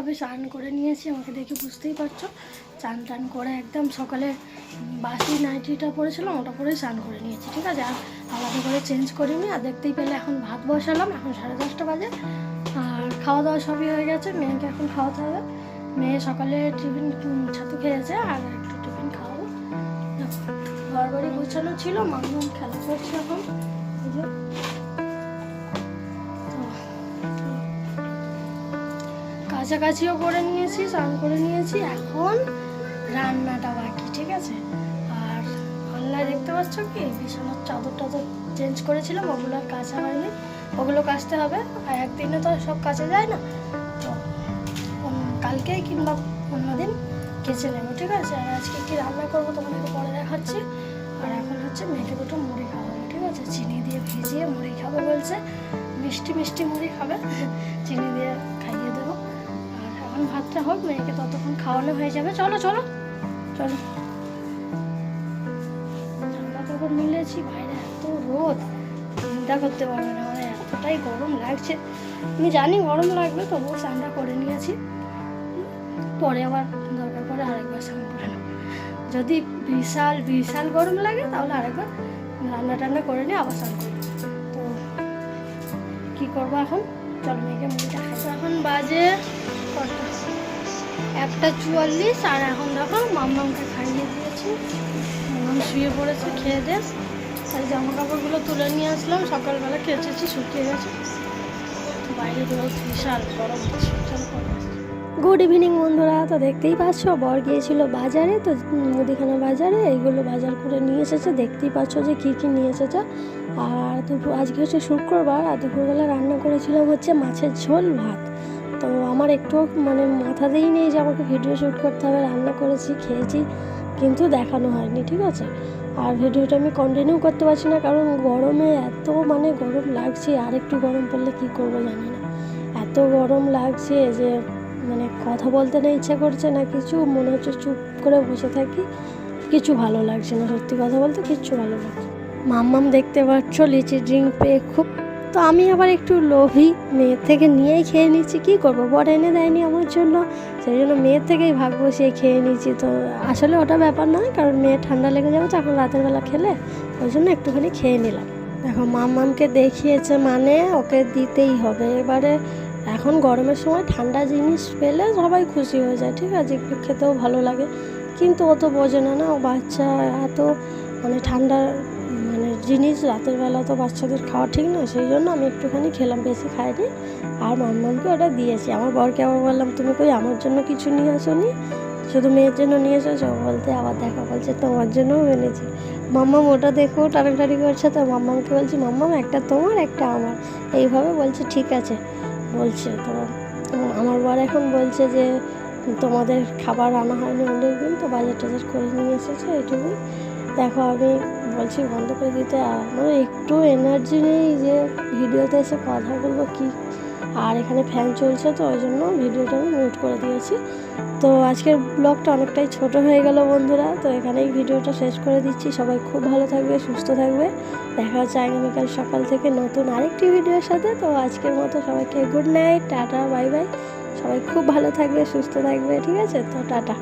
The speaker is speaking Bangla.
আমি স্নান করে নিয়েছি, আমাকে দেখে বুঝতেই পারছো। চান টান করে একদম সকালে বাসি নাইটিটা পরেছিলাম, ওটা পরেই স্নান করে নিয়েছি, ঠিক আছে। আর আলাদা করে চেঞ্জ করিনি। আর দেখতেই পেলে এখন ভাত বসালাম, এখন 10:30 বাজে। আর খাওয়া দাওয়া সবই হয়ে গেছে, মেয়েকে এখন খাওয়াতে হবে। মেয়ে সকালে টিফিন ছাতু খেয়েছে, আর একটু টিফিন খাওয়াবো। ঘর বাড়ি গোছানো ছিল, মামা খেলা করছে এখন। এই যে কাছাকাছিও করে নিয়েছি, স্নান করে নিয়েছি, এখন রান্নাটা বাকি, ঠিক আছে। আর অনলাইনে দেখতে পাচ্ছ কি বিছানার চাদর টাদর চেঞ্জ করেছিলাম, ওগুলো আর কাচা হয়নি, ওগুলো কাচতে হবে। আর একদিনে তো সব কাচা যায় না, তো কালকেই কিংবা অন্যদিন কেচে নেবো, ঠিক আছে। আর আজকে কি রান্না করবো তোমাদেরকে পরে দেখাচ্ছি। আর এখন হচ্ছে মেয়েকে দুটো মুড়ি খাওয়াবো, ঠিক আছে। চিনি দিয়ে ভিজিয়ে মুড়ি খাবে বলছে, মিষ্টি মিষ্টি মুড়ি খাবে, চিনি দিয়ে খাইয়ে দেবো। ভাতটা হোক, মেয়েকে ততক্ষণ খাওয়ানো হয়ে যাবে। চলো চলো চলো। জামা কাপড় মিলেছি, বাইরে এত রোদ চিন্তা করতে পারবে না, মানে এতটাই গরম লাগছে। আমি জানি গরম লাগবে, তবুও স্নানটা করে নিয়েছি। পরে আবার দরকার পড়ে আরেকবার স্নান করে নেব। যদি বিশাল বিশাল গরম লাগে তাহলে আরেকবার রান্না টান্না করে নিয়ে আবার স্নান করবো। তো কী করবো এখন, চলো মেয়েকে মুড়িটা খাই। এখন বাজে 1:44, আর এখন দেখো মাম্মামকে খাইয়ে দিয়েছি, মাম্মাম শুয়ে পড়েছে খেয়ে দিয়ে। আর জামা কাপড়গুলো তুলে নিয়ে আসলাম, সকালবেলা কেচেছি, শুকিয়ে গেছে। বাইরে রোদ বিশাল গরম হচ্ছে। গুড ইভিনিং বন্ধুরা, তো দেখতেই পাচ্ছ বর গিয়েছিল বাজারে, তো মুদিখানা বাজারে এইগুলো বাজার করে নিয়ে এসেছে। দেখতেই পাচ্ছ যে কী কী নিয়ে এসেছে। আর দুপুর আজকে হচ্ছে শুক্রবার, আর দুপুরবেলা রান্না করেছিলাম হচ্ছে মাছের ঝোল ভাত। তো আমার একটু মানে মাথাতেই নেই যে আমাকে ভিডিও শ্যুট করতে হবে। রান্না করেছি, খেয়েছি, কিন্তু দেখানো হয়নি, ঠিক আছে। আর ভিডিওটা আমি কন্টিনিউ করতে পারছি না, কারণ গরমে এত মানে গরম লাগছে। আর একটু গরম পড়লে কী করবো জানি না, এত গরম লাগছে যে মানে কথা বলতে না ইচ্ছা করছে না কিছু, মনে হচ্ছে চুপ করে বসে থাকি, কিছু ভালো লাগছে না। সত্যি কথা বলতে কিচ্ছু ভালো লাগছে। মাম্মাম দেখতে পাচ্ছ লিচি ড্রিঙ্ক পেয়ে খুব তো আমি আবার একটু লোভী, মেয়ের থেকে নিয়েই খেয়ে নিচ্ছি, কী করবো, বর এনে দেয়নি আমার জন্য, সেই জন্য মেয়ের থেকেই ভাগ বসিয়ে খেয়ে নিচ্ছি। তো আসলে ওটা ব্যাপার নয়, কারণ মেয়ে ঠান্ডা লেগে যাবে তো এখন রাতের বেলা খেলে, ওই জন্য একটুখানি খেয়ে নিলাম। দেখো মাম্মামকে দেখিয়েছে মানে ওকে দিতেই হবে। এবারে এখন গরমের সময় ঠান্ডা জিনিস পেলে সবাই খুশি হয়ে যায়, ঠিক আছে, একটু খেতেও ভালো লাগে, কিন্তু ও তো বোঝে না, ও বাচ্চা, এত মানে ঠান্ডা মানে জিনিস রাতের বেলা তো বাচ্চাদের খাওয়া ঠিক না, সেই জন্য আমি একটুখানি খেলাম, বেশি খাইনি। আর মাম্মামকে ওটা দিয়েছি। আমার বরকে আবার বললাম, তুমি কই আমার জন্য কিছু নিয়ে আসোনি, শুধু মেয়ের জন্য নিয়ে এসেছো? বলতে আবার দেখা বলছে তোমার জন্যও এনেছি। মাম্মাম ওটা দেখো টানাটানি করছে, তো মাম্মামকে বলছি, মাম্মাম একটা তোমার একটা আমার, এইভাবে বলছে ঠিক আছে বলছে। তো আমার বর এখন বলছে যে তোমাদের খাবার আনা হয়নি অনেক দিন, তো বাজার টাজার করে নিয়ে এসেছে এইটুকু। দেখো আমি বলছি বন্ধ করে দিতে, মানে একটু এনার্জি নেই যে ভিডিওতে এসে কথা বলবো কি, আর এখানে ফ্যান চলছে তো ওই জন্য ভিডিওটা আমি মিউট করে দিয়েছি। তো আজকের ব্লগটা অনেকটাই ছোট হয়ে গেল বন্ধুরা, তো এখানেই ভিডিওটা শেষ করে দিচ্ছি। সবাই খুব ভালো থাকবে, সুস্থ থাকবে, দেখা হচ্ছে আগামীকাল সকাল থেকে নতুন আরেকটি ভিডিওর সাথে। তো আজকের মতো সবাইকে good night, tata, bye bye. সবাই খুব ভালো থাকবে, সুস্থ থাকবে, ঠিক আছে, তো টাটা।